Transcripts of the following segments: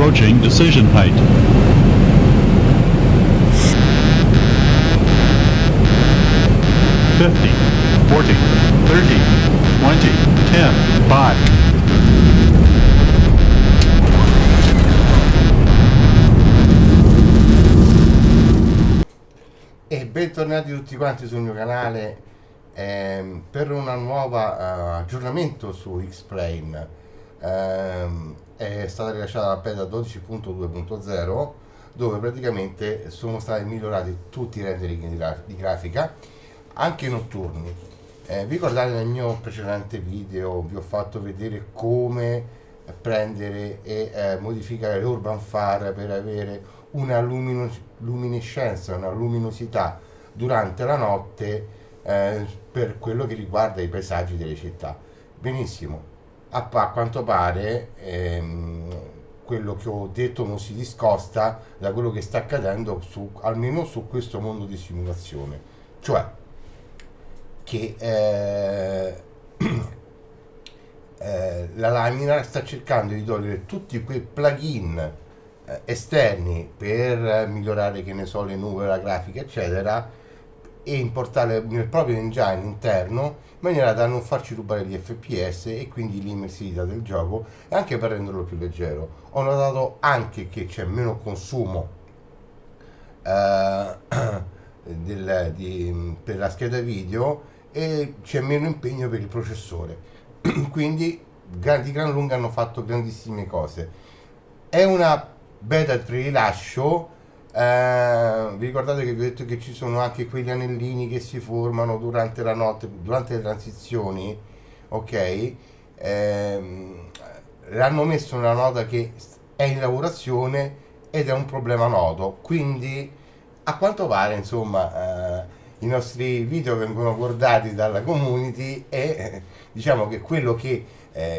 approaching decision height. 50, 40, 30, 20, 10, 5. E bentornati tutti quanti sul mio canale per una nuova aggiornamento su X-Plane. È stata rilasciata la beta 12.2.0 dove praticamente sono stati migliorati tutti i rendering di grafica, anche notturni. Vi ricordate, nel mio precedente video vi ho fatto vedere come prendere e modificare l'urban far per avere una luminescenza, una luminosità durante la notte per quello che riguarda i paesaggi delle città. Benissimo, a quanto pare quello che ho detto non si discosta da quello che sta accadendo almeno su questo mondo di simulazione, cioè che la Lamina sta cercando di togliere tutti quei plugin esterni per migliorare, che ne so, le nuvole, la grafica eccetera, e importarle nel proprio engine interno in maniera da non farci rubare gli FPS e quindi l'immersività del gioco, e anche per renderlo più leggero. Ho notato anche che c'è meno consumo per la scheda video e c'è meno impegno per il processore. Quindi di gran lunga hanno fatto grandissime cose. È una beta di rilascio. Vi ricordate che vi ho detto che ci sono anche quegli anellini che si formano durante la notte, durante le transizioni, ok? L'hanno messo nella nota che è in lavorazione ed è un problema noto, quindi a quanto pare insomma i nostri video vengono guardati dalla community e diciamo che quello che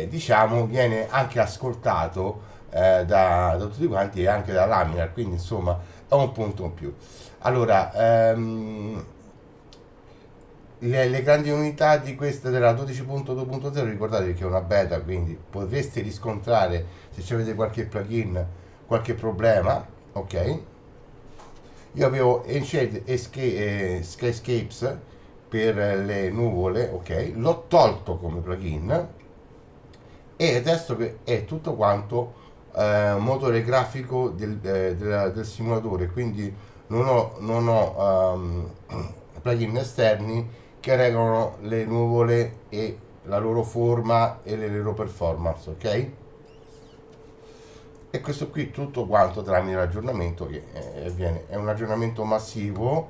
diciamo viene anche ascoltato da tutti quanti e anche da Laminar, quindi insomma è un punto in più. Allora, le grandi unità di questa della 12.2.0, ricordatevi che è una beta, quindi potreste riscontrare se avete qualche plugin, qualche problema, ok? Io avevo Enshade Skyscapes per le nuvole, ok? L'ho tolto come plugin e adesso che è tutto quanto motore grafico del simulatore, quindi non ho plugin esterni che regolano le nuvole e la loro forma e le loro performance, ok? E questo qui tutto quanto tramite l'aggiornamento che avviene, è un aggiornamento massivo.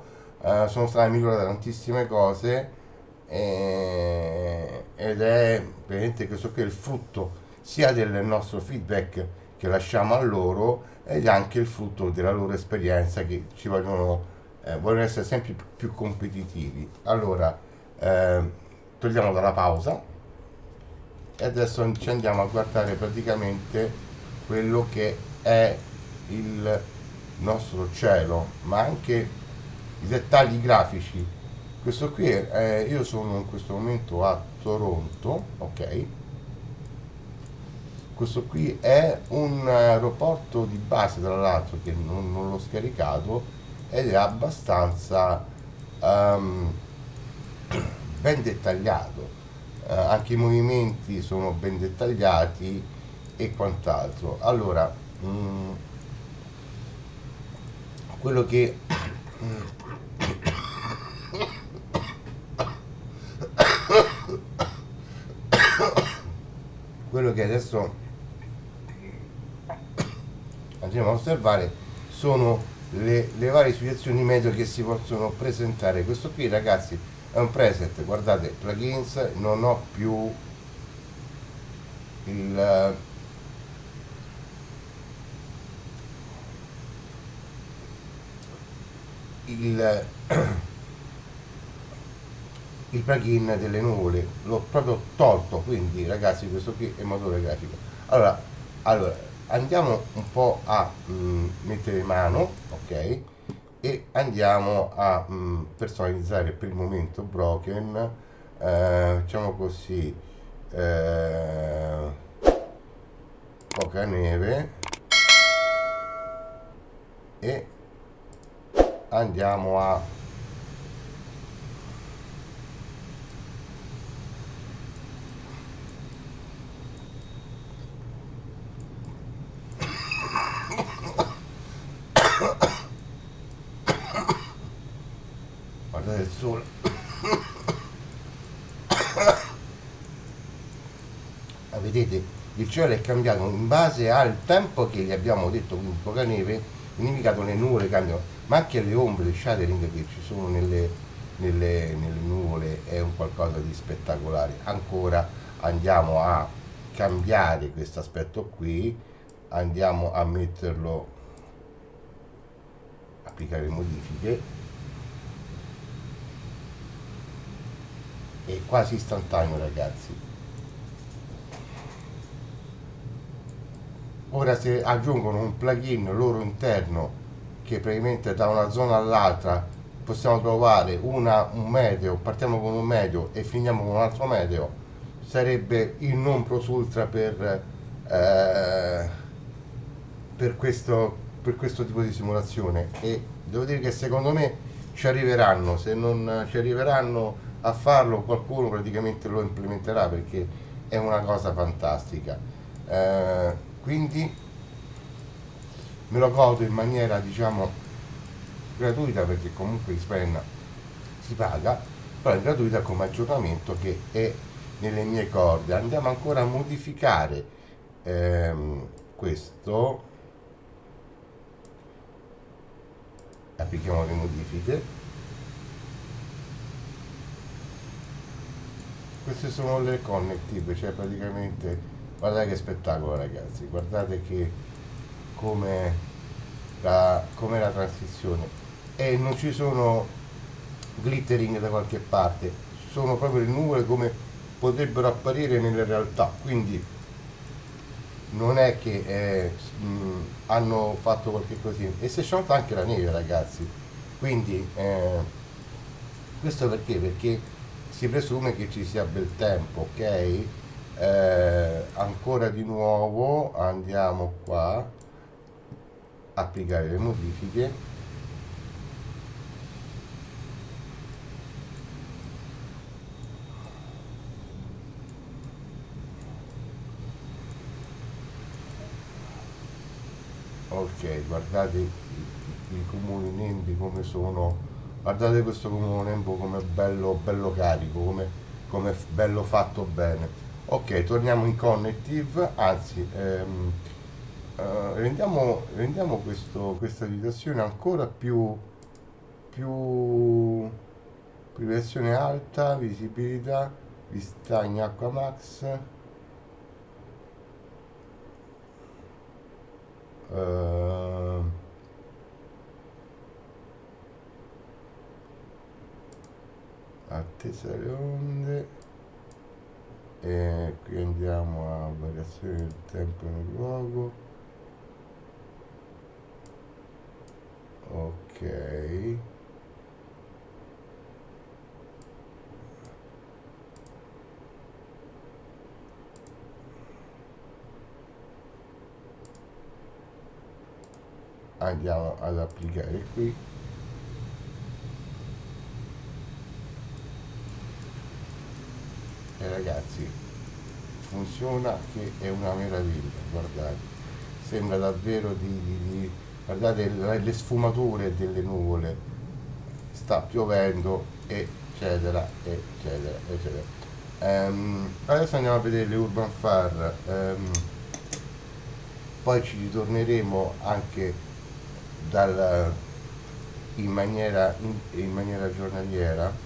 Sono state migliorate tantissime cose ed è veramente questo qui è il frutto sia del nostro feedback che lasciamo a loro ed anche il frutto della loro esperienza, che ci vogliono essere sempre più competitivi. Allora togliamo dalla pausa e adesso ci andiamo a guardare praticamente quello che è il nostro cielo, ma anche i dettagli grafici. Questo qui io sono in questo momento a Toronto, ok? Questo qui è un aeroporto di base, tra l'altro, che non l'ho scaricato ed è abbastanza ben dettagliato. Anche i movimenti sono ben dettagliati e quant'altro. Allora, quello che quello che adesso andiamo a osservare sono le varie situazioni meteo che si possono presentare. Questo qui, ragazzi, è un preset, guardate, plugins, non ho più il il il plugin delle nuvole, l'ho proprio tolto, quindi ragazzi questo qui è motore grafico. Allora andiamo un po' a mettere mano, ok, e andiamo a personalizzare per il momento Broken, facciamo così, poca neve, e andiamo a guardare il sole. Vedete, il cielo è cambiato in base al tempo che gli abbiamo detto, quindi poca neve, significato le nuvole cambiano, ma anche le ombre, le shadowing che ci sono nelle nuvole è un qualcosa di spettacolare. Ancora andiamo a cambiare questo aspetto qui, andiamo a metterlo, applicare modifiche, è quasi istantaneo ragazzi. Ora se aggiungono un plugin loro interno che praticamente da una zona all'altra possiamo trovare un meteo, partiamo con un meteo e finiamo con un altro meteo, sarebbe il non plus ultra per questo tipo di simulazione, e devo dire che secondo me ci arriveranno. Se non ci arriveranno a farlo, qualcuno praticamente lo implementerà, perché è una cosa fantastica. Quindi me lo godo in maniera diciamo gratuita, perché comunque Xpen si paga, però è gratuita come aggiornamento che è nelle mie corde. Andiamo ancora a modificare questo, applichiamo le modifiche. Queste sono le connective, cioè praticamente guardate che spettacolo ragazzi, guardate che come come la transizione, e non ci sono glittering da qualche parte, sono proprio le nuvole come potrebbero apparire nella realtà, quindi non è che hanno fatto qualche cosina, e si è sciolta anche la neve ragazzi, quindi questo perché? Perché si presume che ci sia bel tempo, ok? Ancora di nuovo andiamo qua, applicare le modifiche, ok, guardate i comuni nembi come sono, guardate questo comune nembo come è bello, bello carico, come è bello fatto bene. Ok, torniamo in connective, anzi rendiamo questa situazione ancora più proiezione alta, visibilità, vista in acqua max, eh, altezza delle onde, e qui andiamo a variazione del tempo nel luogo, ok, andiamo ad applicare qui, e ragazzi funziona che è una meraviglia, guardate, sembra davvero guardate le sfumature delle nuvole, sta piovendo, eccetera eccetera eccetera. Adesso andiamo a vedere le urban far, poi ci ritorneremo anche dal, in maniera giornaliera,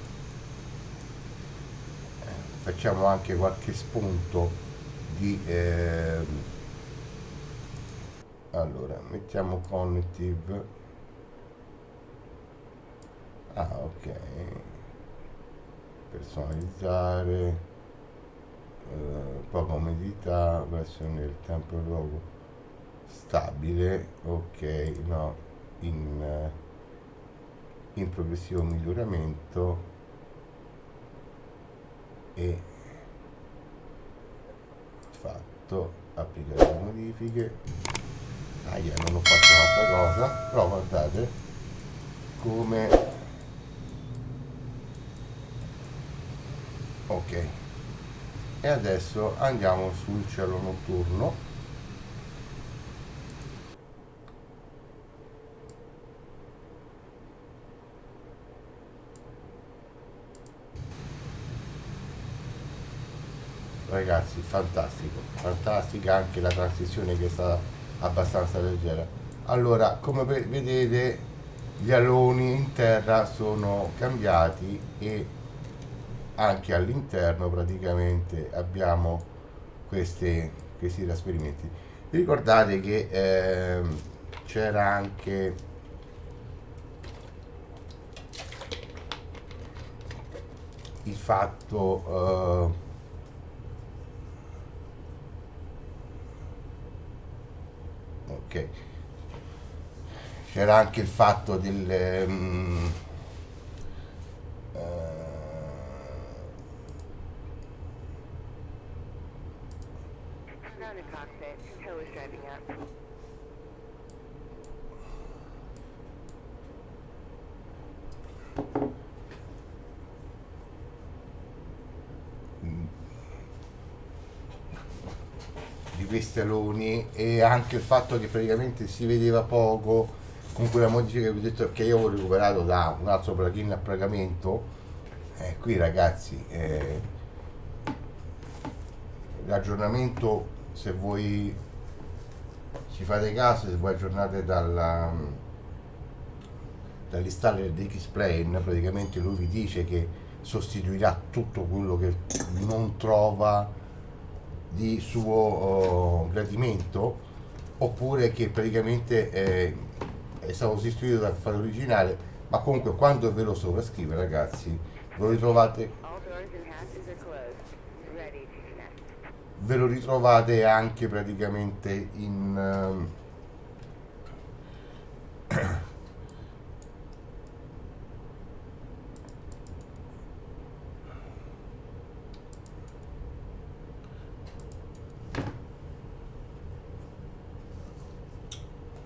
facciamo anche qualche spunto di allora mettiamo cognitive, ok, personalizzare, poca umidità, versione del tempo e luogo stabile, ok, no, in progressivo miglioramento, e fatto, applicare le modifiche, non ho fatto un'altra cosa, però guardate come. Ok, e adesso andiamo sul cielo notturno. Ragazzi, fantastico, fantastica anche la transizione che è stata abbastanza leggera. Allora, come vedete, gli aloni in terra sono cambiati e anche all'interno praticamente abbiamo questi trasferimenti. Vi ricordate che c'era anche il fatto ok, c'era anche il fatto del Ground to cockpit. Control is driving up. di questi aloni e anche il fatto che praticamente si vedeva poco con quella modifica che vi ho detto che io ho recuperato da un altro plugin a pagamento. Qui ragazzi l'aggiornamento, se voi ci fate caso, se voi aggiornate dall'installer di Xplane, praticamente lui vi dice che sostituirà tutto quello che non trova di suo gradimento, oppure che praticamente è stato sostituito dal file originale, ma comunque quando ve lo sovrascrive ragazzi ve lo ritrovate, All doors and hatches are closed. Ready to connect. ve lo ritrovate anche praticamente in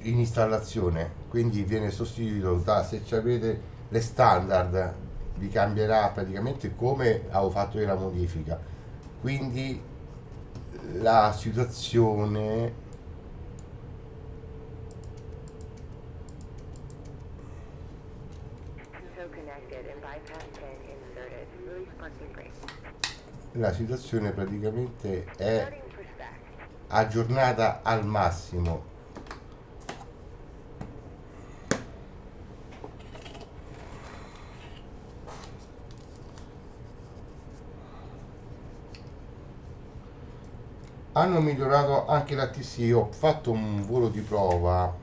installazione, quindi viene sostituito da, se ci avete le standard vi cambierà praticamente come avevo fatto io la modifica, quindi la situazione Console connected and bypass pin inserted. Release parking brake. la situazione praticamente è Starting for spec. aggiornata al massimo. Hanno migliorato anche l'ATC, ho fatto un volo di prova.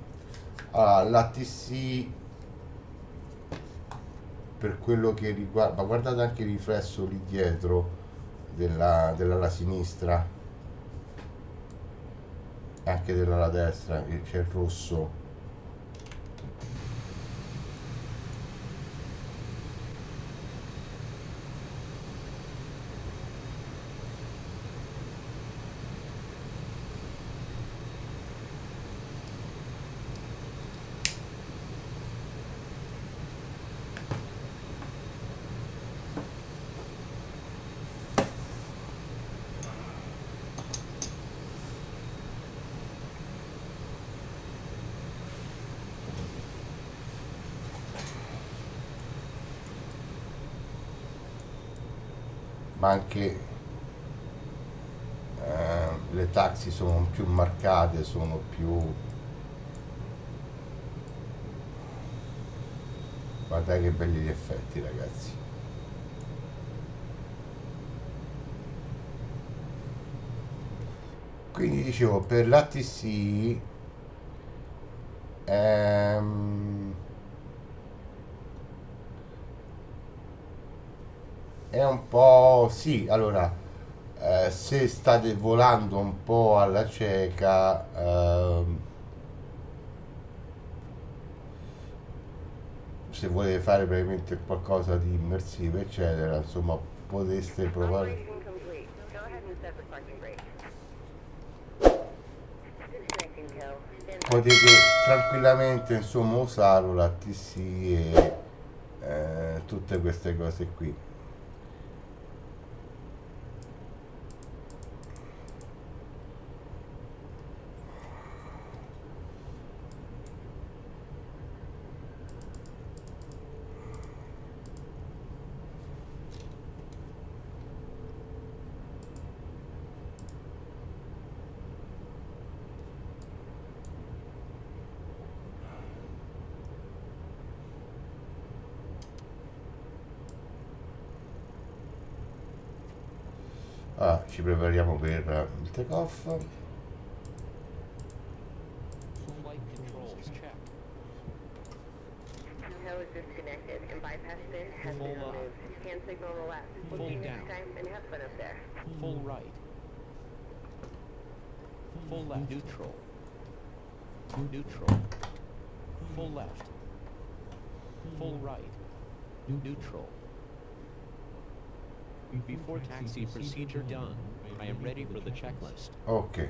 L'ATC per quello che riguarda, ma guardate anche il riflesso lì dietro dell'ala sinistra, anche dell'ala destra, che c'è il rosso. Ma anche le taxi sono più marcate, sono più, guardate che belli gli effetti ragazzi. Quindi dicevo, per l'ATC è un po', sì, allora se state volando un po' alla cieca, se volete fare veramente qualcosa di immersivo eccetera, insomma poteste provare. Operation complete. Go ahead and set the parking brake. Disconnecting tow. Stand potete tranquillamente insomma usare l'ATC e tutte queste cose qui. Ci prepariamo per il take off. Flight controls check. Tow is disconnected and bypass bin has Full been up. removed. Hand signal on the left. We'll Full see you down. next time and have fun up there. Full right. Full left. Neutral. Neutral. Full left. Full right. Neutral. Before taxi procedure done, I am ready for the checklist. Ok.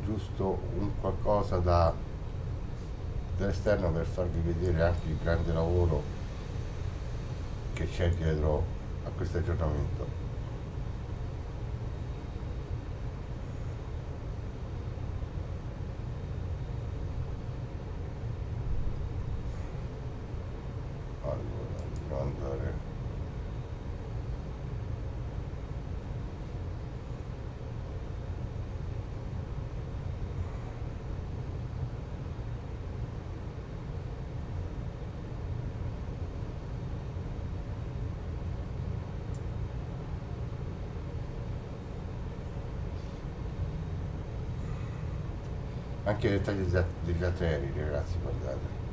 Giusto un qualcosa dall'esterno per farvi vedere anche il grande lavoro che c'è dietro a questo aggiornamento. Allora, dobbiamo andare. Anche i dettagli degli altri aerei, ragazzi, guardate.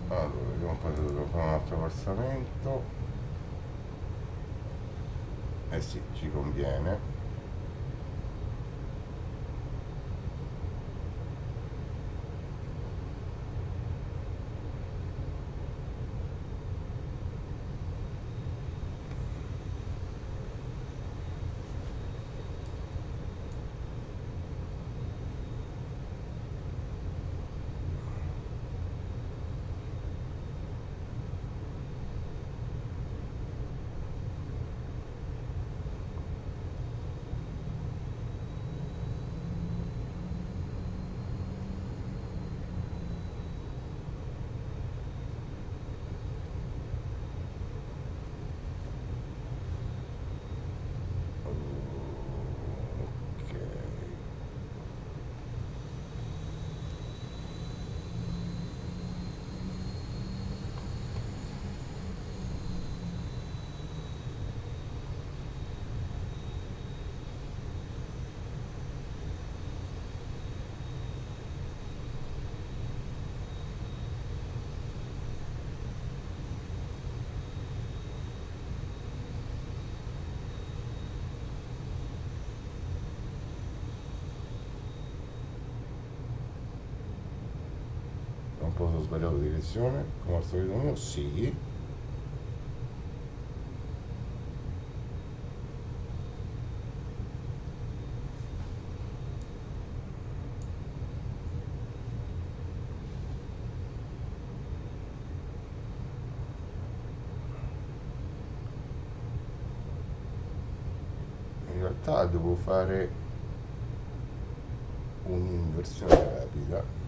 Allora, vediamo un po' se devo fare un altro versamento. Eh sì, ci conviene. Ok. Non posso sbagliare la direzione, come al solito mio, sì. In realtà devo fare un'inversione rapida.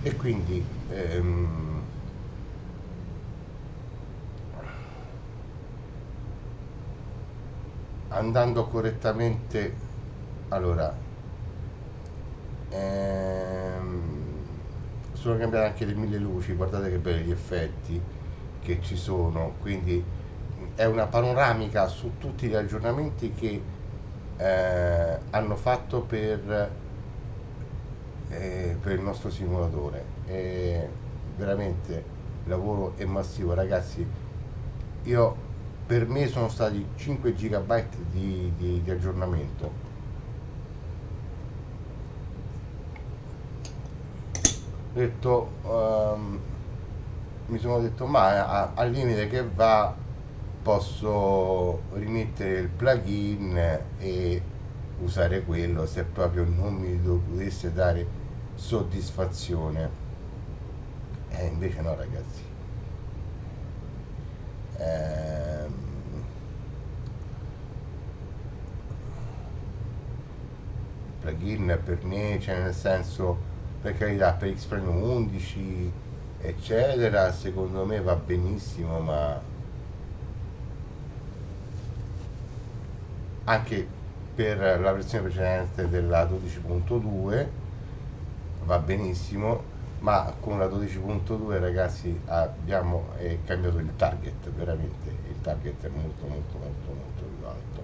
e quindi andando correttamente, allora sono cambiate anche le 1000 luci, guardate che belli gli effetti che ci sono, quindi è una panoramica su tutti gli aggiornamenti che hanno fatto per il nostro simulatore. Veramente il lavoro è massivo, ragazzi. Io, per me sono stati 5 gigabyte di aggiornamento. Ho detto, mi sono detto, ma al limite che va, posso rimettere il plugin e usare quello se proprio non mi dovesse dare soddisfazione. Invece no, ragazzi. Ehm, Plugin per me, cioè nel senso, per carità, per Xprime 11 eccetera, secondo me va benissimo, ma anche per la versione precedente della 12.2 va benissimo, ma con la 12.2 ragazzi abbiamo cambiato il target, veramente il target è molto molto molto molto più alto.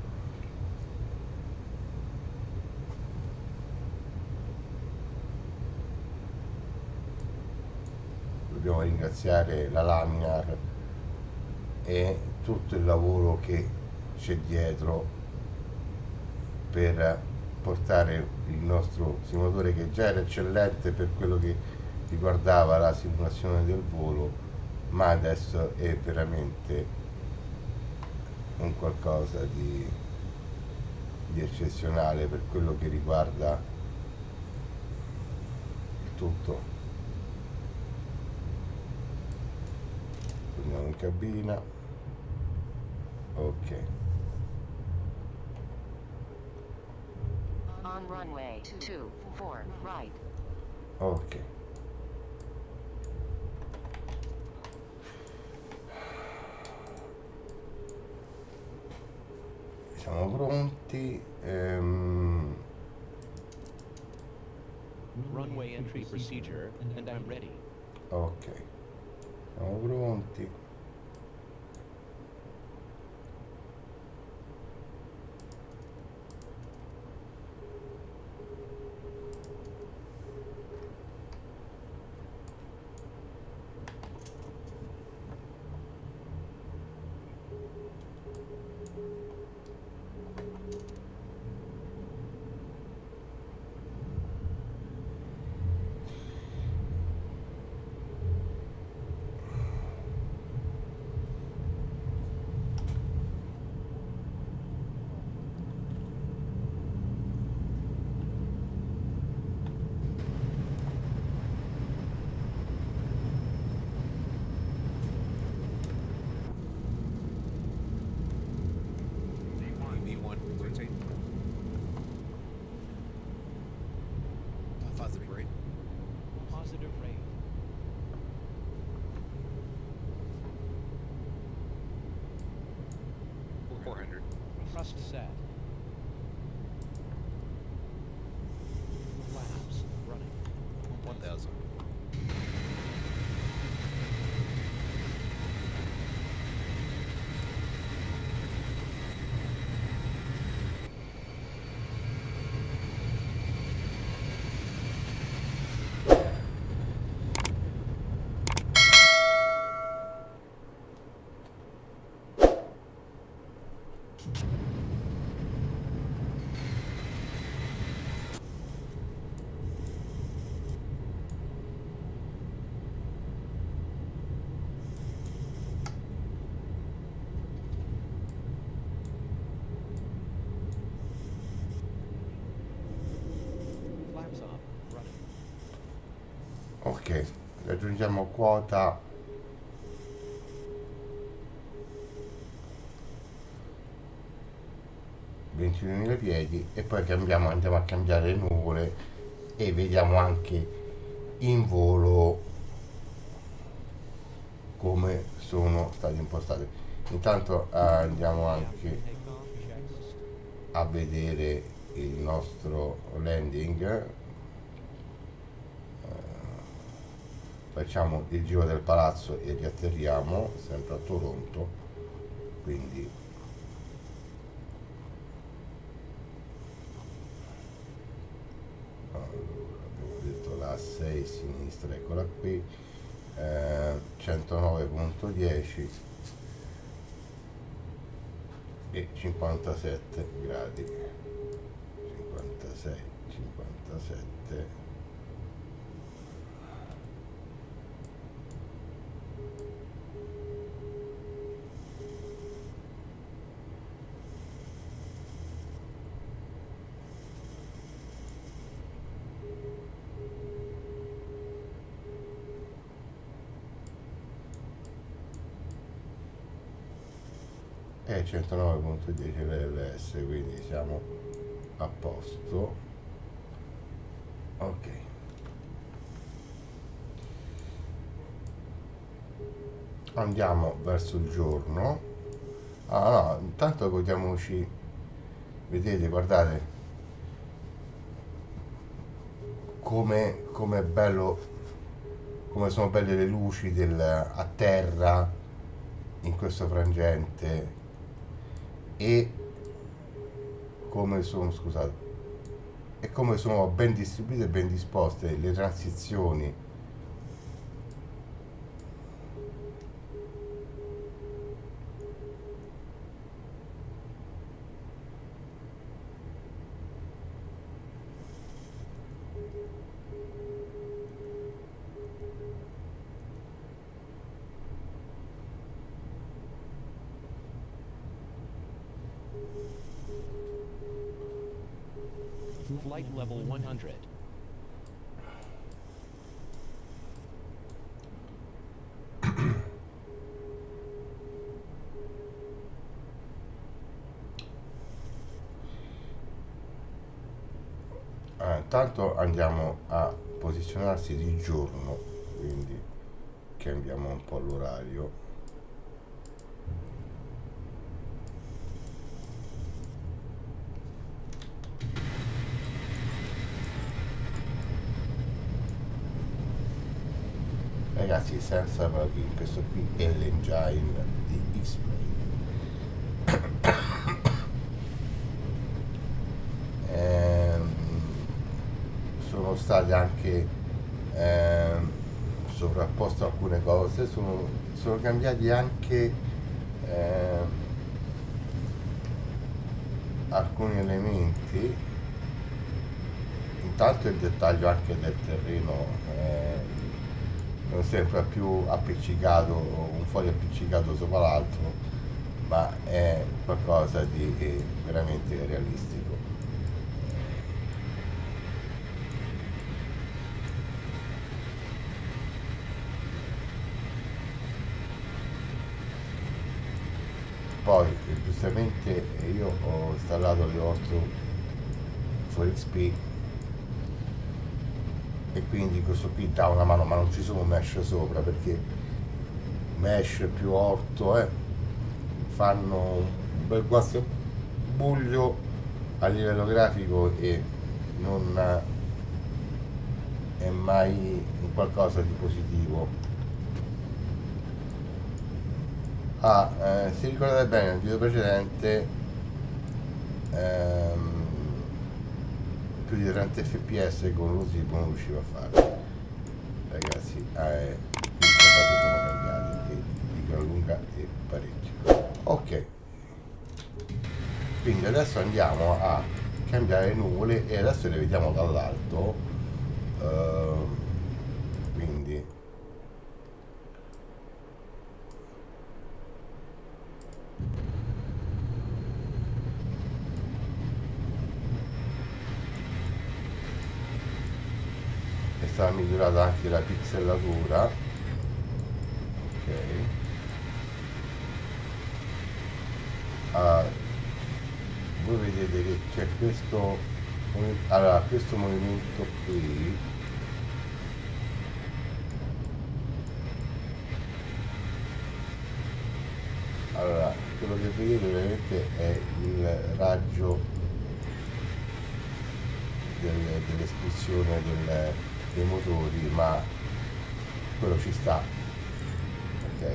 Dobbiamo ringraziare la Laminar e tutto il lavoro che c'è dietro per portare il nostro simulatore, che già era eccellente per quello che riguardava la simulazione del volo, ma adesso è veramente un qualcosa di eccezionale per quello che riguarda il tutto. Torniamo in cabina. Ok. On runway 24 right. Ok. Siamo pronti. Runway entry procedure, and I'm ready. Ok. Siamo pronti. V1 rotate. Positive rate. Positive rate. We're 400. Thrust set. Flaps running. 1000. Flaps up running. Ok, raggiungiamo quota 22.000 piedi e poi andiamo a cambiare le nuvole e vediamo anche in volo come sono stati impostati. Intanto andiamo anche a vedere il nostro landing. Facciamo il giro del palazzo e riatterriamo sempre a Toronto, quindi abbiamo detto la 6 sinistra, eccola qui, 109.10 e 57 gradi, 56, 57. E 109.10 l'LS, quindi siamo a posto. Ok, andiamo verso il giorno. No, intanto godiamoci, vedete, guardate come è bello, come sono belle le luci a terra in questo frangente, e come sono, scusate, e come sono ben distribuite e ben disposte le transizioni. Flight level 100. Intanto andiamo a posizionarsi di giorno, quindi cambiamo un po' l'orario. Ragazzi, senza plugin, questo qui è l'engine di X-Plane. Sono state anche sovrapposte alcune cose, sono cambiati anche alcuni elementi. Intanto il dettaglio anche del terreno non sembra più appiccicato, un foglio appiccicato sopra l'altro, ma è qualcosa di veramente realistico. Poi giustamente io ho installato le 8 for XP, e quindi questo qui dà una mano, ma non ci sono mesh sopra, perché mesh più orto fanno un bel guazzabuglio a livello grafico, e non è mai un qualcosa di positivo. Se ricordate bene, nel video precedente più di 30 fps con lo zip non riuscivo a fare, ragazzi. Qui le cose sono cambiate, e di gran lunga e parecchio. Ok, quindi adesso andiamo a cambiare le nuvole, e adesso le vediamo dall'alto. Quindi è stata migliorata anche la pixelatura. Ok, voi vedete che c'è questo movimento qui, che vedete ovviamente è il raggio dell'esplosione dei motori, ma quello ci sta, ok?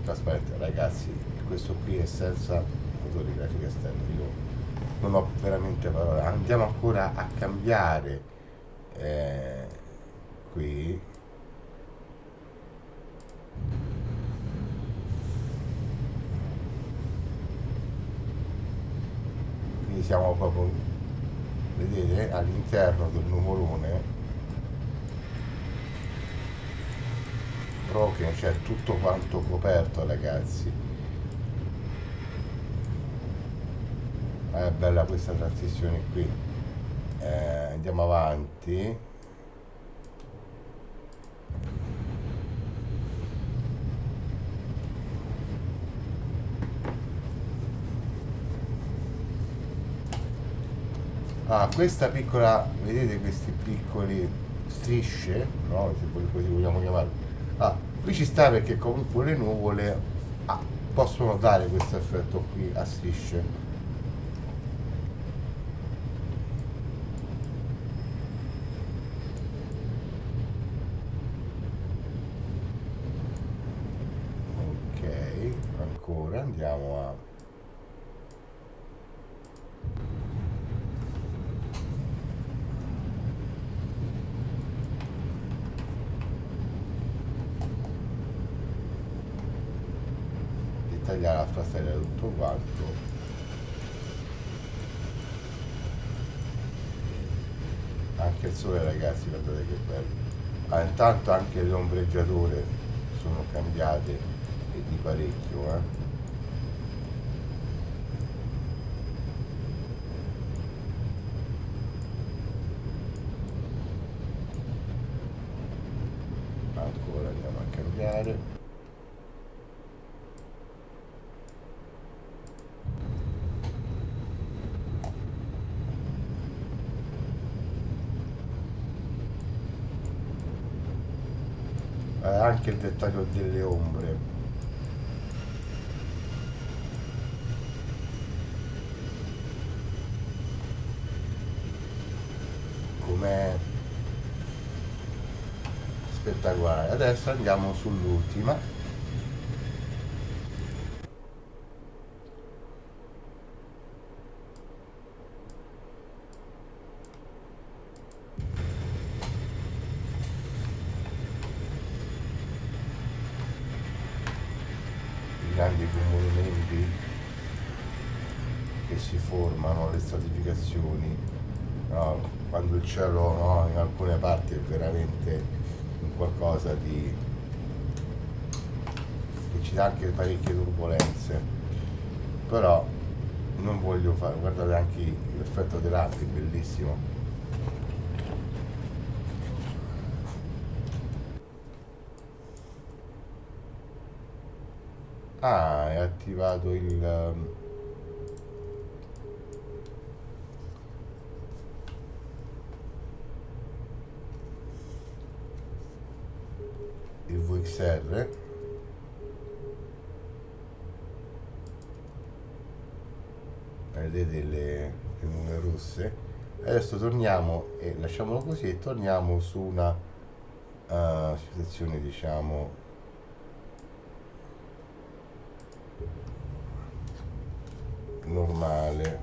Trasparente, ragazzi, questo qui è senza motori grafica esterna, io non ho veramente parole. Andiamo ancora a cambiare qui. Quindi siamo proprio, vedete, all'interno del nuvolone proprio, c'è tutto quanto coperto, ragazzi. È bella questa transizione qui. Andiamo avanti. Questa piccola, vedete questi piccoli strisce, no? Se così vogliamo chiamarli. Qui ci sta perché comunque le nuvole possono dare questo effetto qui a strisce. Ok, ancora andiamo a tagliare la frastagliare tutto quanto. Anche il sole, ragazzi, guardate che bello. Intanto anche le ombreggiature sono cambiate e di parecchio, ancora andiamo a cambiare. Anche il dettaglio delle ombre, com'è spettacolare. Adesso andiamo sull'ultima. Grandi cumulamenti che si formano, le stratificazioni, no? Quando il cielo, no, in alcune parti è veramente un qualcosa di che ci dà anche parecchie turbolenze, però non voglio fare, guardate anche l'effetto dell'altro, è bellissimo. È attivato il VXR. Vedete le nuvole rosse. Adesso torniamo e lasciamolo così e torniamo su una situazione, diciamo, normale.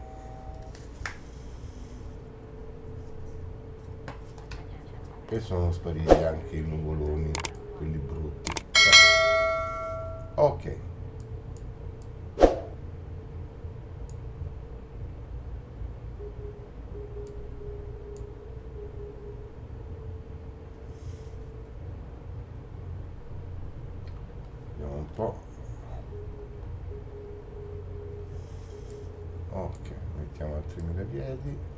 E sono spariti anche i nuvoloni, quelli brutti. Ok, vediamo un po'. Ok, mettiamo altri mirapiedi.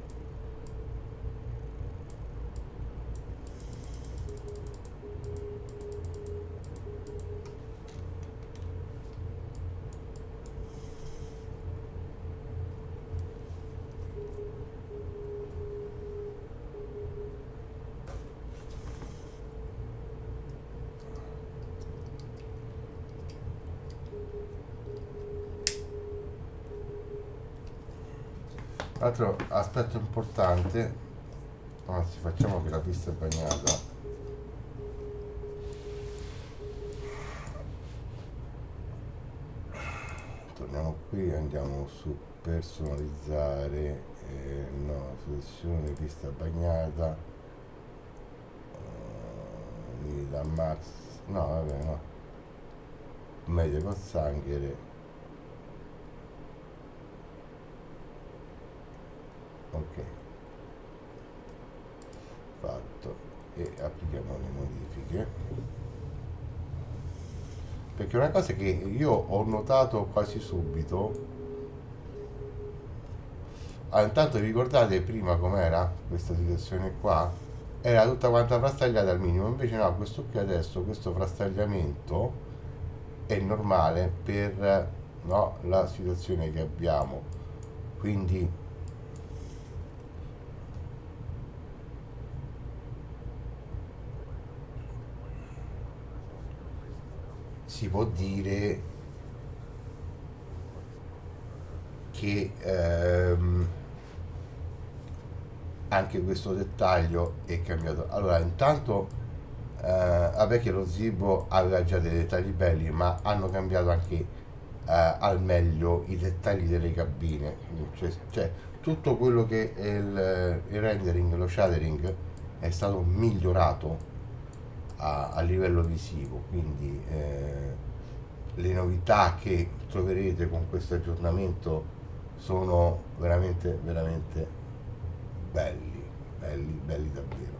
Altro aspetto importante, anzi facciamo che la pista è bagnata. Torniamo qui, andiamo su personalizzare, no, selezione pista bagnata, da max, no vabbè no, media pozzanghere, ok, fatto, e applichiamo le modifiche, perché una cosa che io ho notato quasi subito. Intanto vi ricordate prima com'era questa situazione qua? Era tutta quanta frastagliata al minimo, invece no, questo qui adesso, questo frastagliamento è normale per, no, la situazione che abbiamo, quindi si può dire che anche questo dettaglio è cambiato. Allora, intanto vabbè che lo Zibo aveva già dei dettagli belli, ma hanno cambiato anche al meglio i dettagli delle cabine, cioè tutto quello che è il rendering, lo shadering è stato migliorato a livello visivo, quindi le novità che troverete con questo aggiornamento sono veramente veramente belli, belli, belli davvero.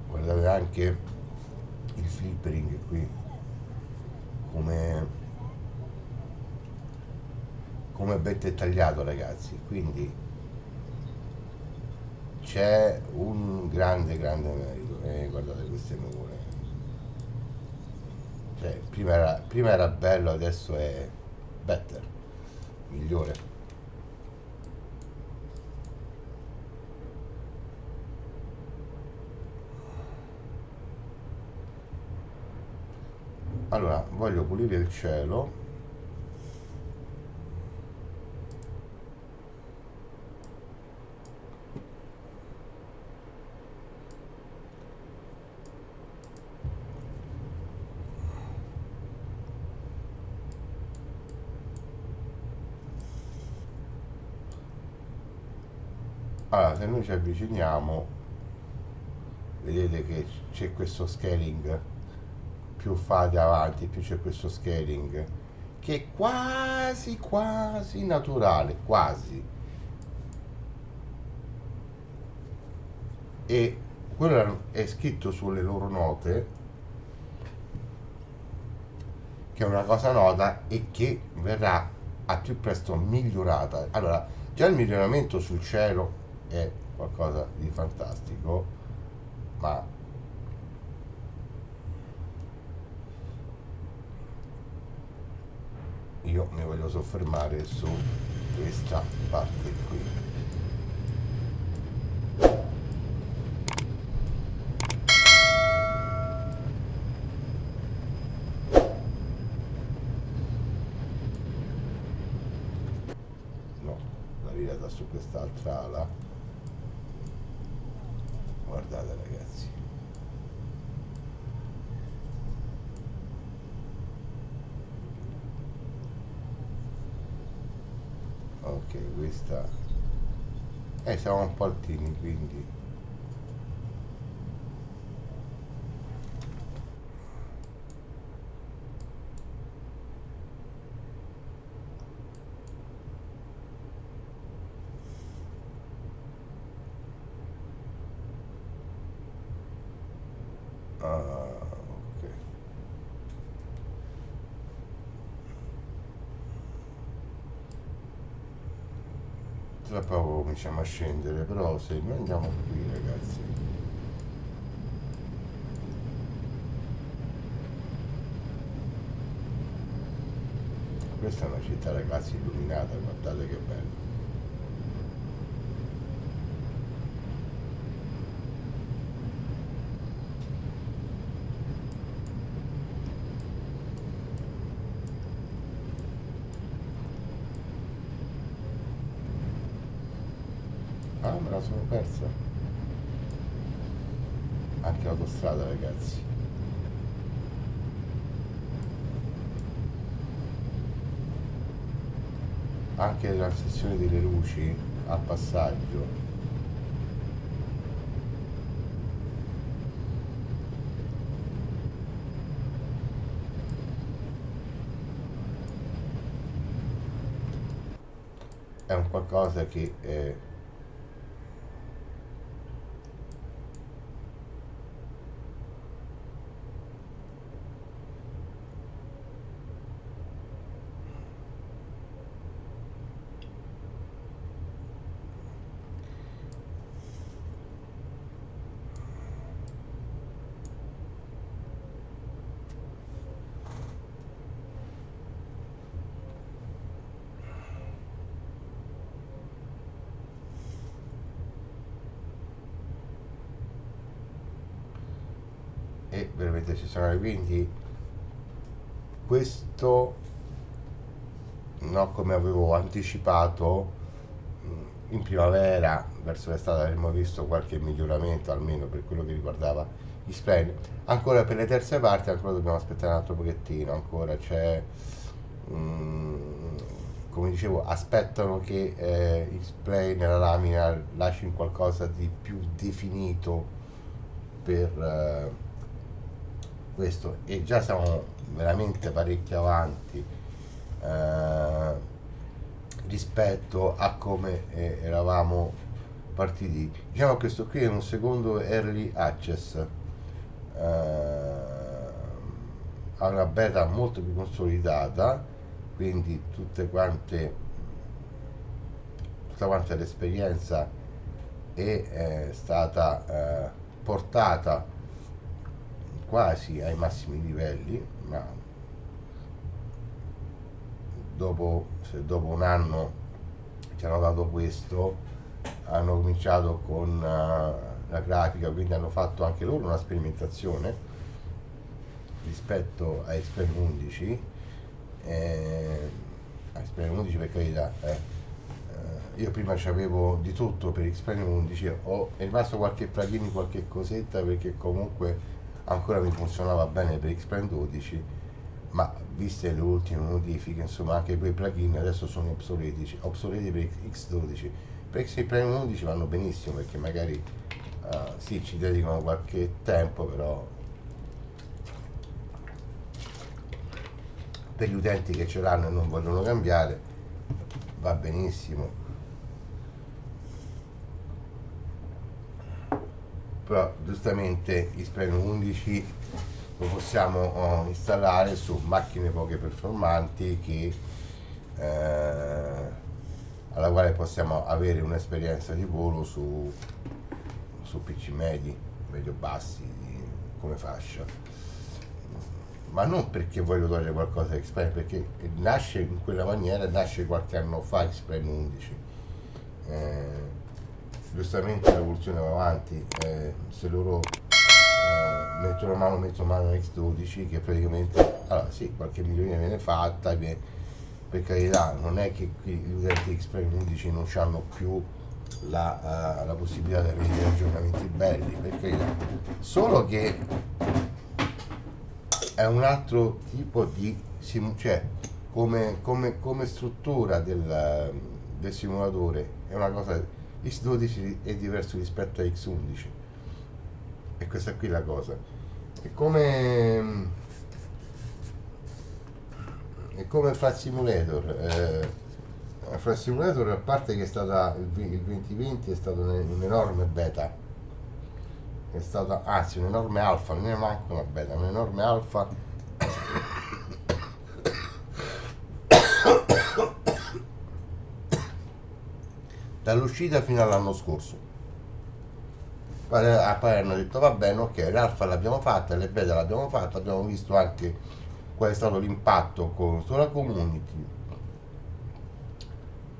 Guardate anche il flippering qui, come ben dettagliato ragazzi, quindi c'è un grande grande merito, guardate queste nuvole, cioè prima era bello, adesso è better, migliore. Allora voglio pulire il cielo. Allora, se noi ci avviciniamo, vedete che c'è questo scaling, più fate avanti più c'è questo scaling che è quasi quasi naturale, quasi, e quello è scritto sulle loro note, che è una cosa nota e che verrà a più presto migliorata. Allora, già il miglioramento sul cielo è qualcosa di fantastico, ma io mi voglio soffermare su questa parte qui. No, la virata su quest'altra ala. Guardate ragazzi. Ok, questa siamo un po' altini, quindi ok. tra poco cominciamo a scendere, però se noi andiamo qui ragazzi, questa è una città ragazzi illuminata, guardate che bello. Ah, me la sono persa. Anche l'autostrada, ragazzi. Anche la sezione delle luci al passaggio. È un qualcosa che è veramente eccezionale. Quindi questo, no, come avevo anticipato, in primavera verso l'estate avremmo visto qualche miglioramento, almeno per quello che riguardava gli spray. Ancora per le terze parti ancora dobbiamo aspettare un altro pochettino, ancora c'è come dicevo, aspettano che il spray nella lamina lasci qualcosa di più definito per questo, e già siamo veramente parecchio avanti rispetto a come eravamo partiti. Diciamo che questo qui è un secondo early access, ha una beta molto più consolidata, quindi tutta quanta l'esperienza è stata portata quasi ai massimi livelli, ma se dopo un anno ci hanno dato questo, hanno cominciato con la grafica, quindi hanno fatto anche loro una sperimentazione rispetto a Xperi 11. Xperi 11 per carità, io prima c'avevo di tutto per Xperi 11, è rimasto qualche plugin, qualche cosetta, perché comunque ancora mi funzionava bene per Xperi 12, ma viste le ultime modifiche, insomma, anche quei plugin adesso sono obsoleti per X12. Per Xperi 11 vanno benissimo, perché magari sì, ci dedicano qualche tempo, però per gli utenti che ce l'hanno e non vogliono cambiare va benissimo. Però giustamente Xperi 11 lo possiamo installare su macchine poche performanti alla quale possiamo avere un'esperienza di volo su PC medio bassi come fascia, ma non perché voglio togliere qualcosa a Xperi, perché nasce in quella maniera, nasce qualche anno fa Xperi 11. Giustamente l'evoluzione va avanti, se loro mettono mano a X12, che praticamente, allora sì, qualche miglioria viene fatta, per carità, non è che gli utenti Xperi 11 non hanno più la possibilità di avere degli aggiornamenti belli, per carità, solo che è un altro tipo di cioè come struttura del simulatore è una cosa. X12 è diverso rispetto a X11, e questa qui è la cosa. È come Flight Simulator. Flight Simulator, a parte che è stata il 2020 è stato un'enorme beta, è stata anzi un'enorme alfa, non è manco una beta, un'enorme alfa dall'uscita fino all'anno scorso. Poi hanno detto va bene, ok, l'alfa l'abbiamo fatta, le beta l'abbiamo fatta, abbiamo visto anche qual è stato l'impatto sulla community.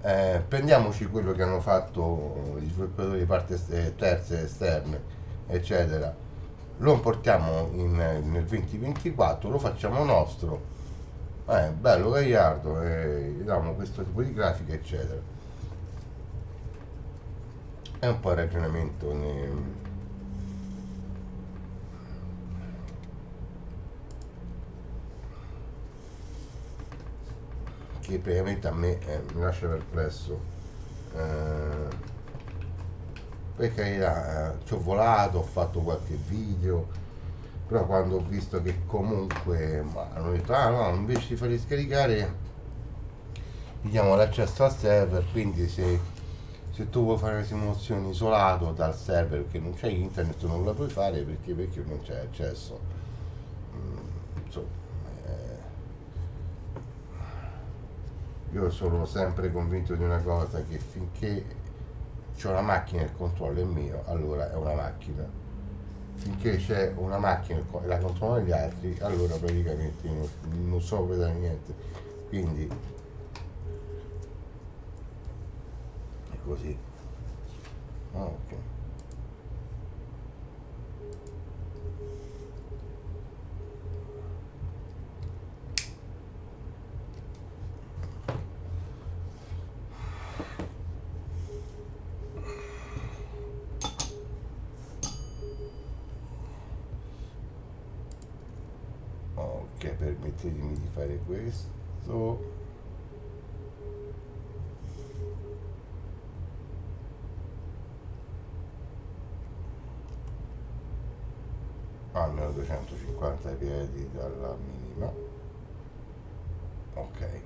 Prendiamoci quello che hanno fatto gli sviluppatori di parte terze, esterne, eccetera, lo importiamo nel 2024, lo facciamo nostro, bello gagliardo, gli diamo questo tipo di grafica, eccetera. È un po' il ragionamento che praticamente a me mi lascia perplesso. Per carità, ci ho volato, ho fatto qualche video, però quando ho visto che comunque hanno detto ah no, invece di farli scaricare gli diamo l'accesso al server, quindi se tu vuoi fare una simulazione isolato dal server perché non c'è internet non la puoi fare perché non c'è accesso. Insomma, io sono sempre convinto di una cosa, che finché c'è una macchina e il controllo è mio, allora è una macchina. Finché c'è una macchina e la controllano gli altri, allora praticamente non so vedere niente. Quindi è così. Ok. Ok, permettetemi di fare questo. Almeno 250 piedi dalla minima. Ok.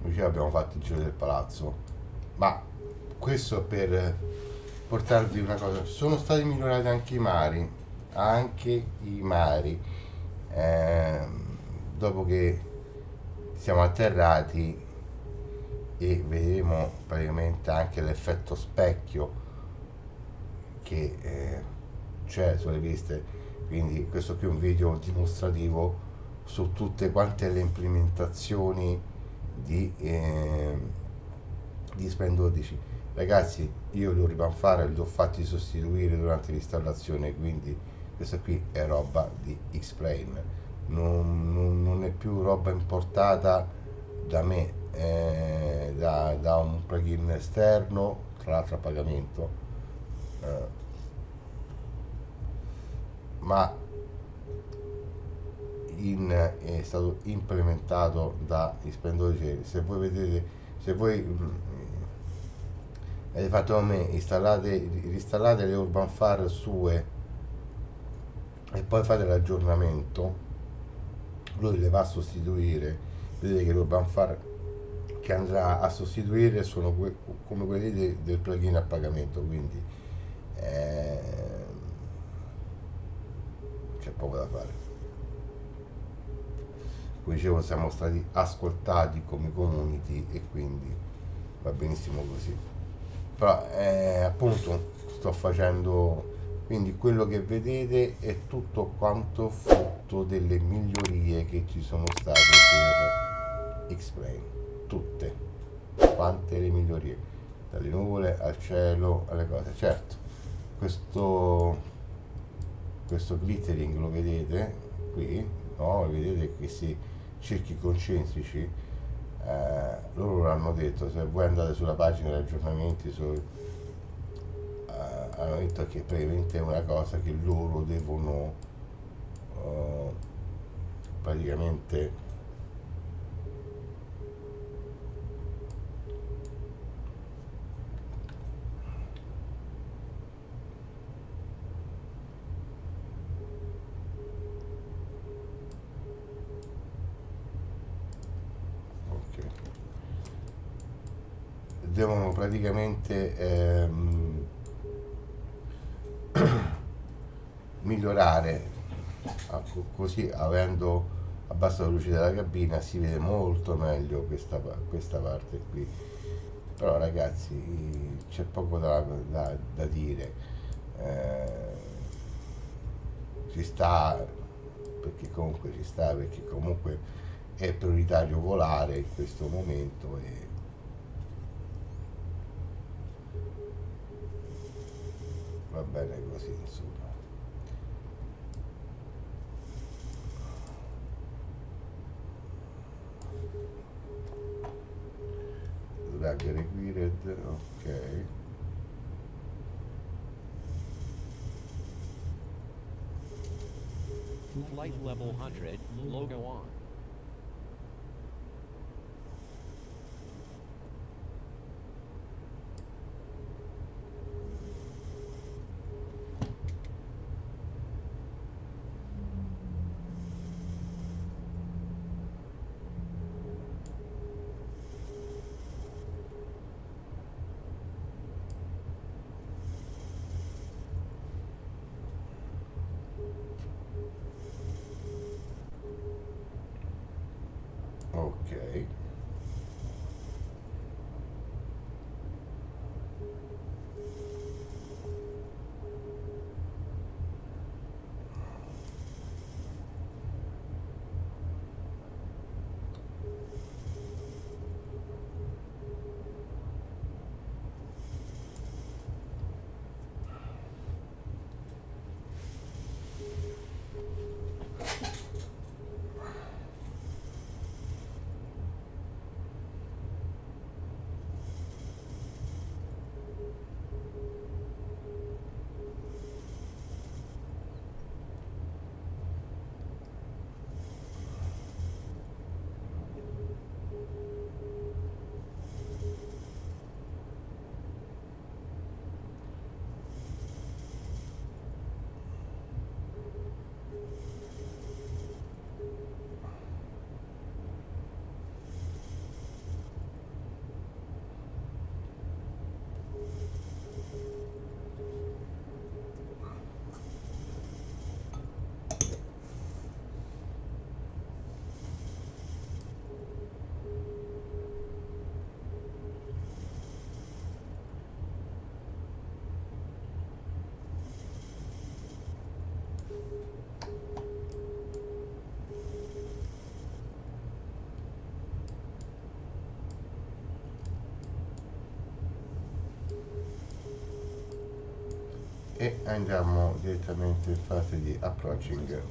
Noi ci abbiamo fatto il giro del palazzo, ma questo per portarvi una cosa, sono stati migliorati anche i mari, dopo che siamo atterrati, e vedremo praticamente anche l'effetto specchio che c'è sulle piste. Quindi questo qui è un video dimostrativo su tutte quante le implementazioni di Spren 12. Ragazzi, io li ho ripanfare, li ho fatti sostituire durante l'installazione, quindi questa qui è roba di X-Plane, non è più roba importata da me, da un plugin esterno, tra l'altro a pagamento, ma è stato implementato da X-Plane 12. Se voi vedete, se voi avete fatto a me, installate le Urban Far sue e poi fate l'aggiornamento, lui le va a sostituire. Vedete che l'Urban Far che andrà a sostituire sono come quelli del plugin a pagamento, quindi c'è poco da fare. Come dicevo, siamo stati ascoltati come community e quindi va benissimo così. Però appunto sto facendo, quindi quello che vedete è tutto quanto frutto delle migliorie che ci sono state per X-Plane, tutte quante le migliorie, dalle nuvole al cielo alle cose. Certo, questo glittering lo vedete qui, no? Vedete questi cerchi concentrici, loro l'hanno detto, se voi andate sulla pagina di aggiornamenti hanno detto che praticamente è una cosa che loro devono praticamente devono praticamente migliorare. Così, avendo abbassato la luce della cabina, si vede molto meglio questa parte qui. Però ragazzi, c'è poco da dire. Ci sta, perché comunque è prioritario volare in questo momento, e va bene così, insomma. Drag required, ok. Flight level 100, logo on. Ok. E andiamo direttamente in fase di approaching.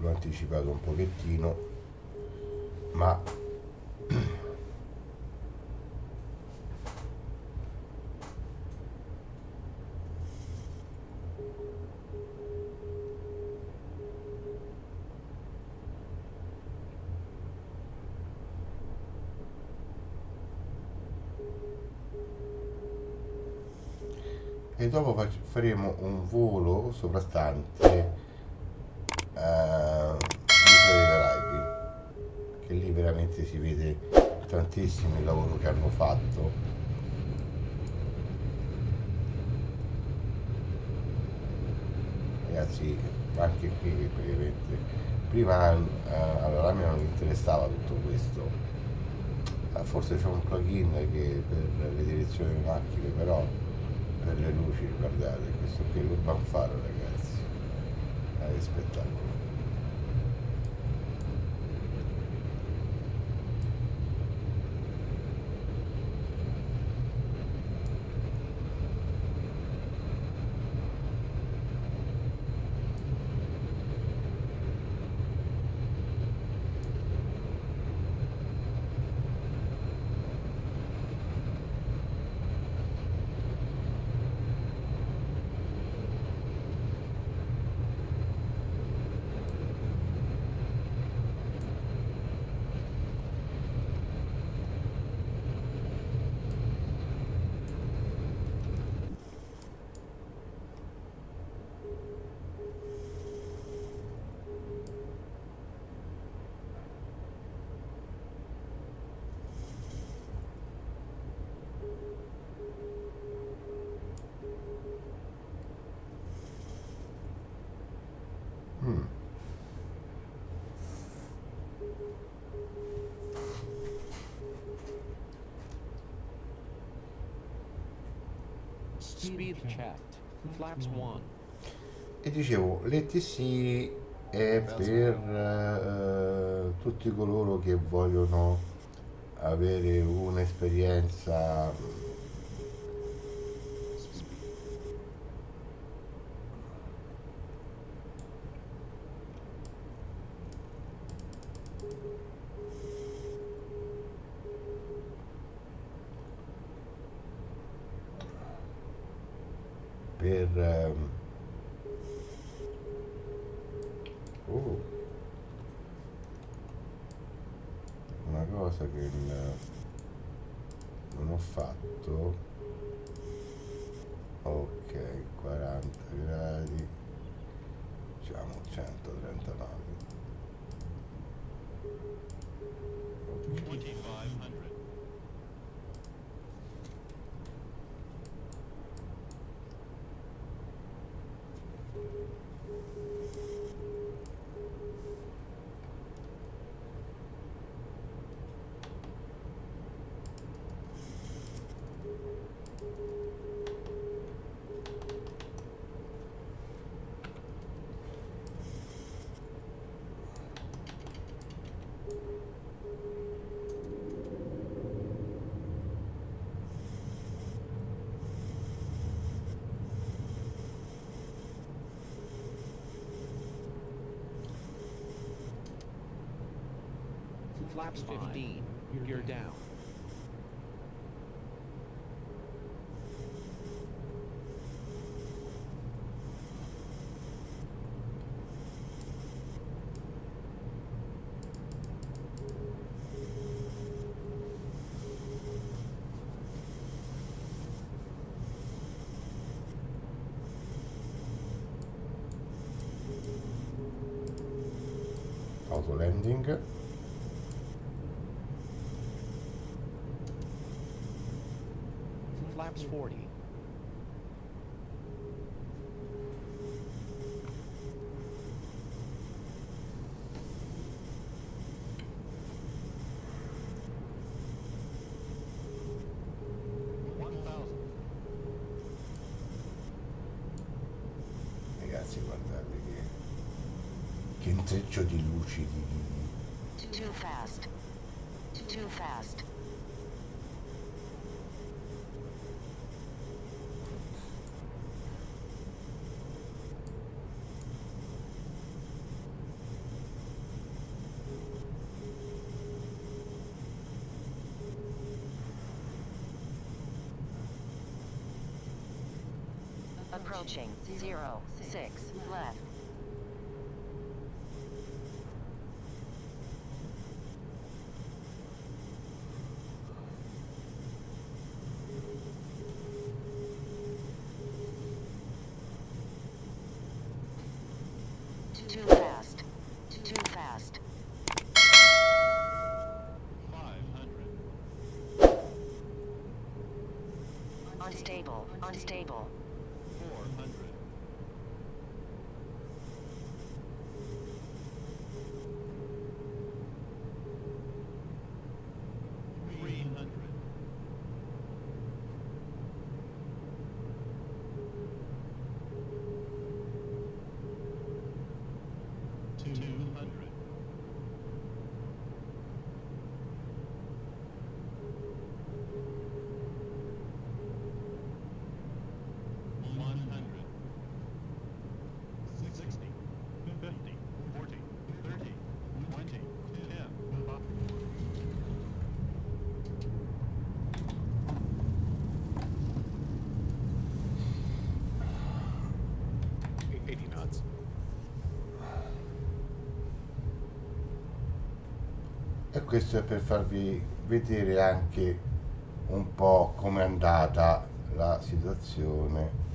L'ho anticipato un pochettino, ma e dopo faremo un volo sovrastante l'isola dei Caraibi, che lì veramente si vede tantissimo il lavoro che hanno fatto. Ragazzi, anche qui praticamente prima allora a me non interessava tutto questo. Forse c'è un plugin che per le direzioni delle macchine, però per le luci, guardate, questo qui è l'Urban Faro, ragazzi, che spettacolo. Speed checked. Flaps 1. E dicevo, l'ETC è per tutti coloro che vogliono avere un'esperienza per una cosa che non ho fatto. Ok, 40 gradi, diciamo 139. Ok. 2500. Flaps 15. Gear down. Auto landing. Flaps 40. Ragazzi, guardate che intreccio di luci Too fast. Too fast. Approaching 06 left. Too fast. Too fast. 500. Unstable. Unstable. 400. 300. 200. 100. 60. 50. 40. 30. 20. 10. 80 knots. e questo è per farvi vedere anche un po' com'è andata la situazione.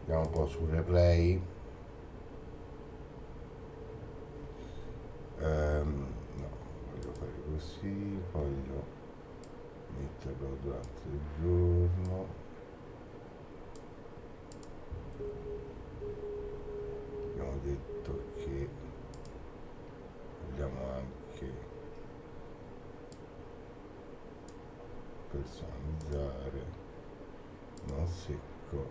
Andiamo un po' sul replay. No, voglio fare così, voglio metterlo durante il giorno. ecco,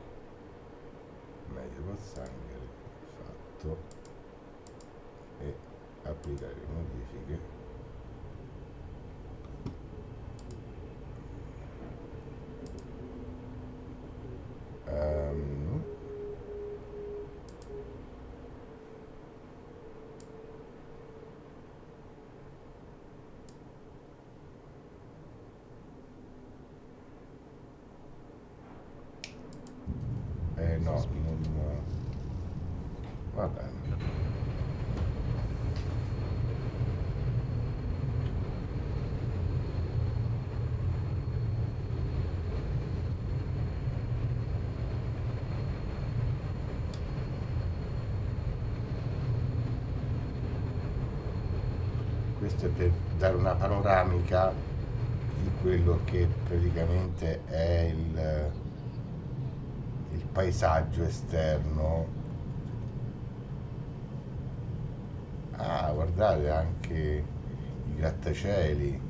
meglio pozzanghere, fatto, e applicare le modifiche. Ehm, no, non va bene. Questo è per dare una panoramica di quello che praticamente è il paesaggio esterno. Ah, guardate anche i grattacieli.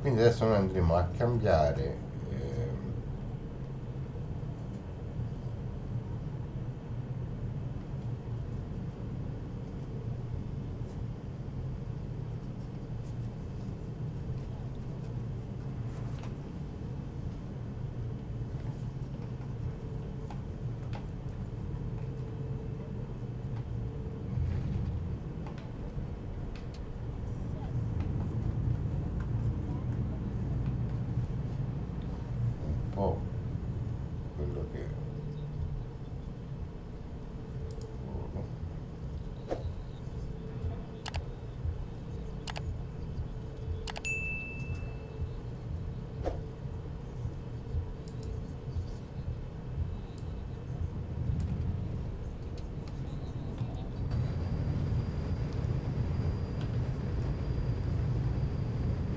Quindi adesso noi andremo a cambiare un po' quello che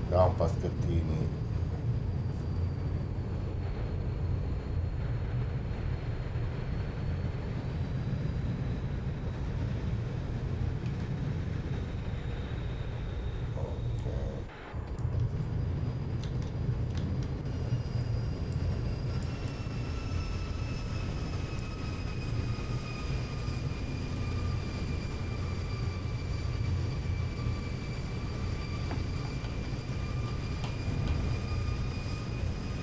da un paschettini. Ok.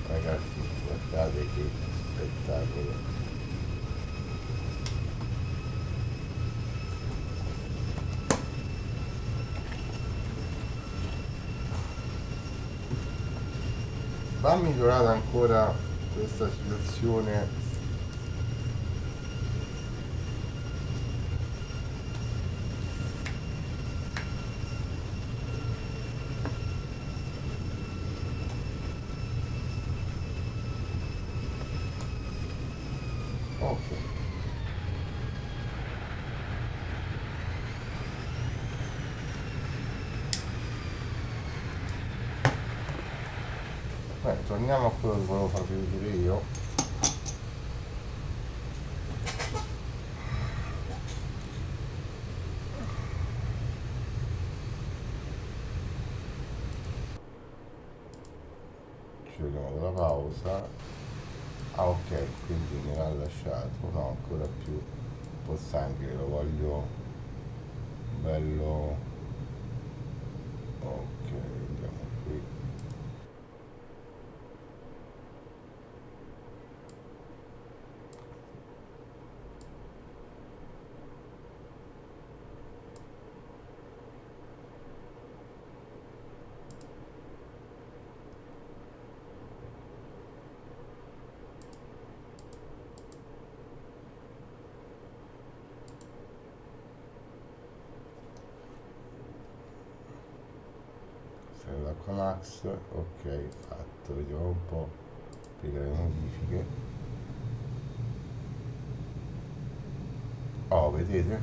Ragazzi, guardate che spettacolo. Va migliorata ancora questa situazione. Ok. Torniamo a quello che volevo farvi vedere io. Ci vediamo dalla pausa. Ah, ok, quindi me l'ha lasciato, no, ancora più pozzanghero, lo voglio bello. Ok, andiamo qui. Se l'acqua max, ok, fatto, vediamo un po', piega le modifiche. Oh, vedete?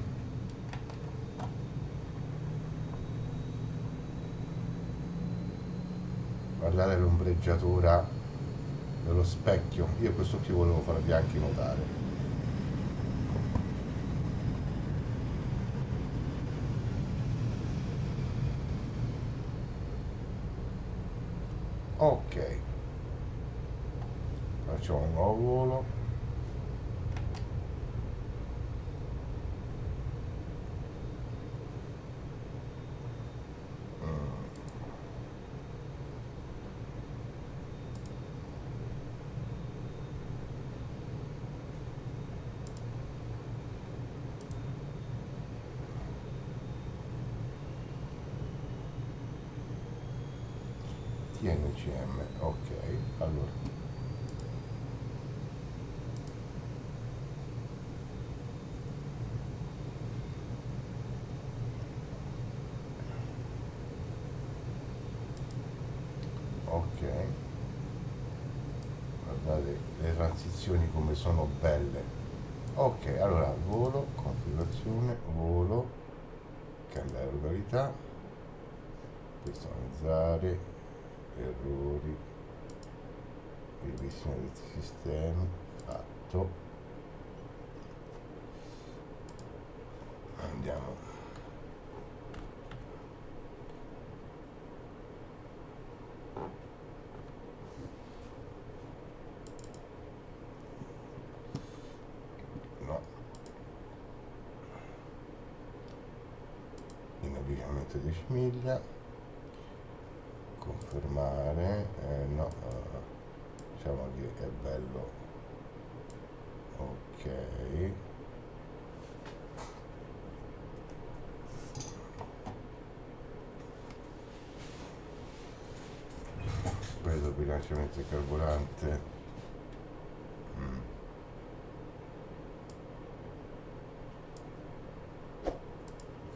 Guardate l'ombreggiatura dello specchio. Io questo qui volevo farvi anche notare. Ok, facciamo un nuovo volo. TNCM, ok, allora ok, guardate le transizioni come sono belle. Ok, allora volo, configurazione, volo, cambiare località, personalizzare, errori, revisione dei sistemi, fatto. Andiamo. No. Inavvicinamento 10 miglia. Confermare. No. Diciamo che è bello. Ok. Vedo bilanciamento di carburante.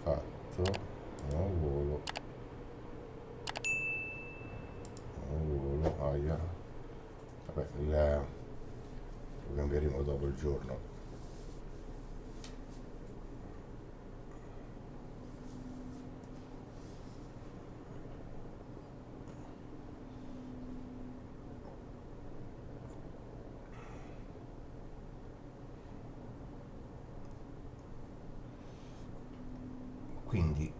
Fatto. Nuovo volo. Nuovo volo. Aia. Vabbè, lo cambieremo dopo il giorno. Quindi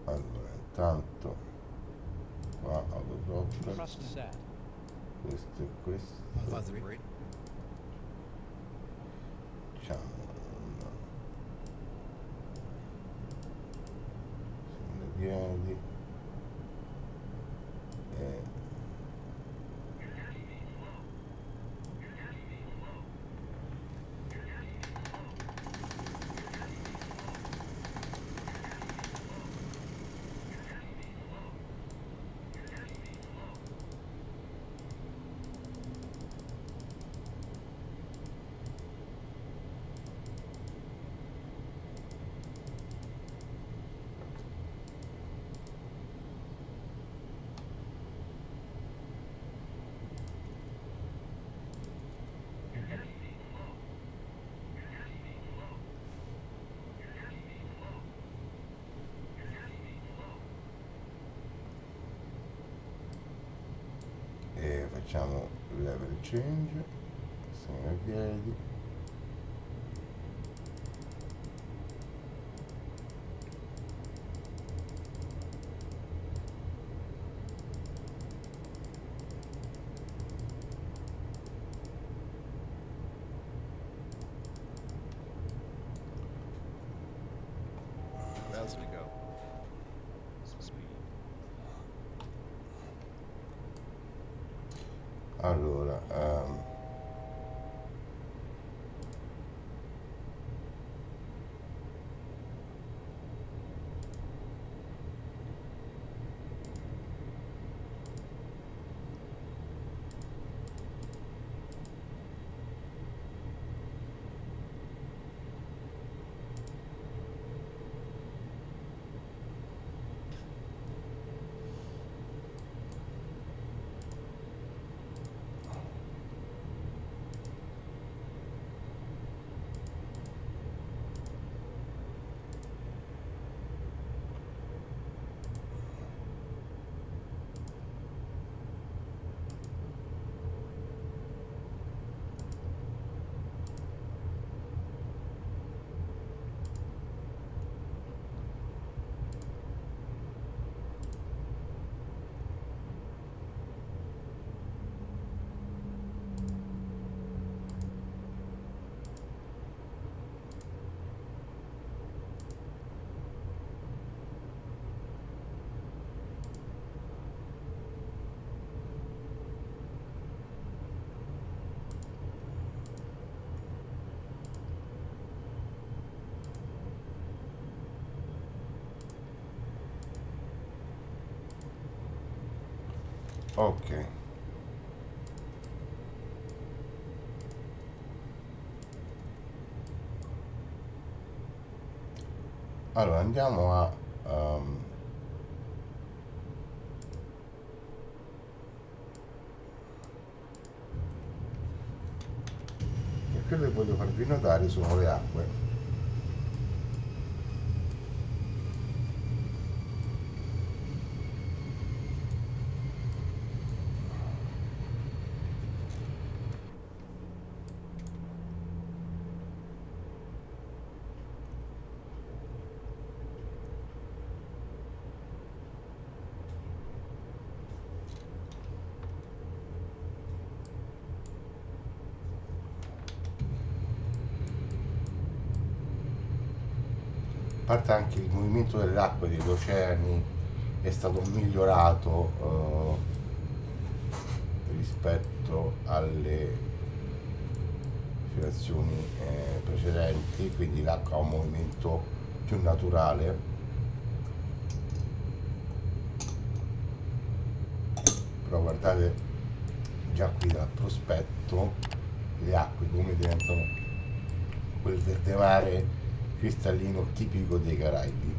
allora intanto qua autodrop, Thrust set. questo e questo, 5-3. diciamo sulle piedi e facciamo level change, siamo ai piedi, 4,000 to go. Speed. Allora, ok. Allora andiamo a e quello che voglio farvi notare sono le acque. A parte anche il movimento delle acque degli oceani è stato migliorato rispetto alle situazioni precedenti, quindi l'acqua ha un movimento più naturale. Però guardate già qui dal prospetto le acque come diventano quel verde mare cristallino tipico dei Caraibi.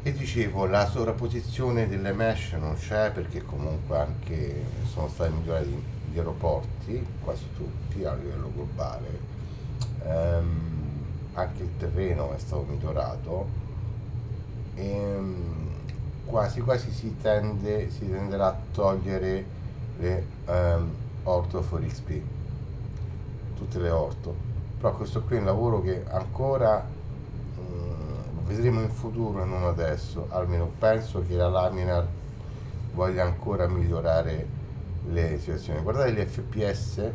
E dicevo, la sovrapposizione delle mesh non c'è perché comunque anche sono stati migliorati gli aeroporti, quasi tutti a livello globale. Anche il terreno è stato migliorato e quasi quasi si tenderà a togliere le orto for XP, tutte le orto. Però questo qui è un lavoro che ancora vedremo in futuro e non adesso. Almeno penso che la Laminar voglia ancora migliorare le situazioni. Guardate gli FPS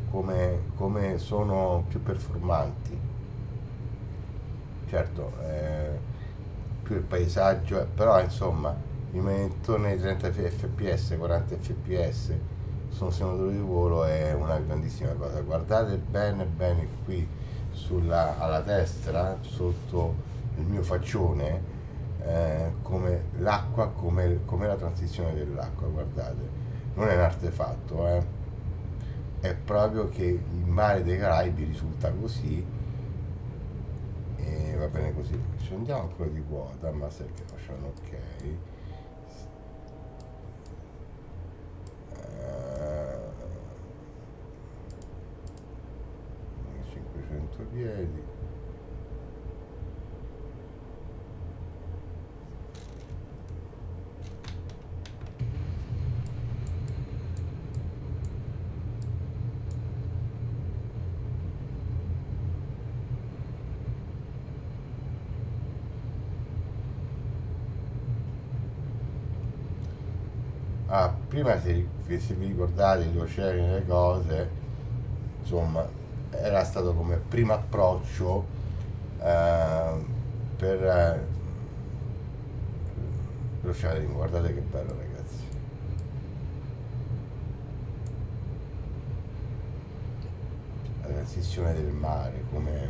come sono più performanti. Certo, più il paesaggio, però insomma rimanere intorno ai 30 fps, 40 fps su un simulatore di volo è una grandissima cosa. Guardate bene bene qui alla destra, sotto il mio faccione, come l'acqua, come la transizione dell'acqua. Guardate, non è un artefatto, è proprio che il mare dei Caraibi risulta così e va bene così. Scendiamo ancora di quota, ma se che facciamo ok. 500 piedi. prima se vi ricordate gli oceani e le cose, insomma, era stato come primo approccio per l'oceano. Guardate che bello, ragazzi. La transizione del mare, come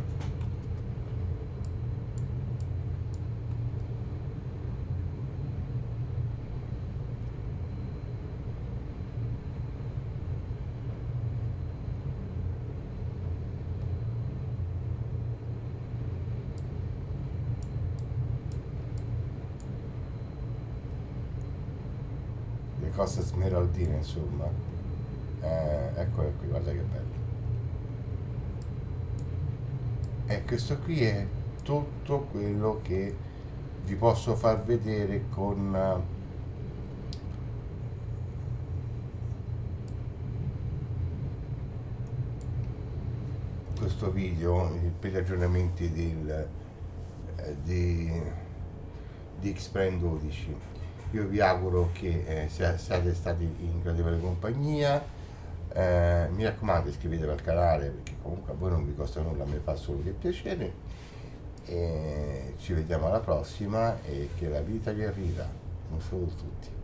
le coste smeraldine, insomma. Eccole qui, guarda che bello. E questo qui è tutto quello che vi posso far vedere con questo video per gli aggiornamenti di X-Plane 12. Io vi auguro che siate stati in gradevole compagnia. Mi raccomando, iscrivetevi al canale, perché comunque a voi non vi costa nulla, a me fa solo che piacere. E ci vediamo alla prossima, e che la vita vi arriva. Un saluto a tutti.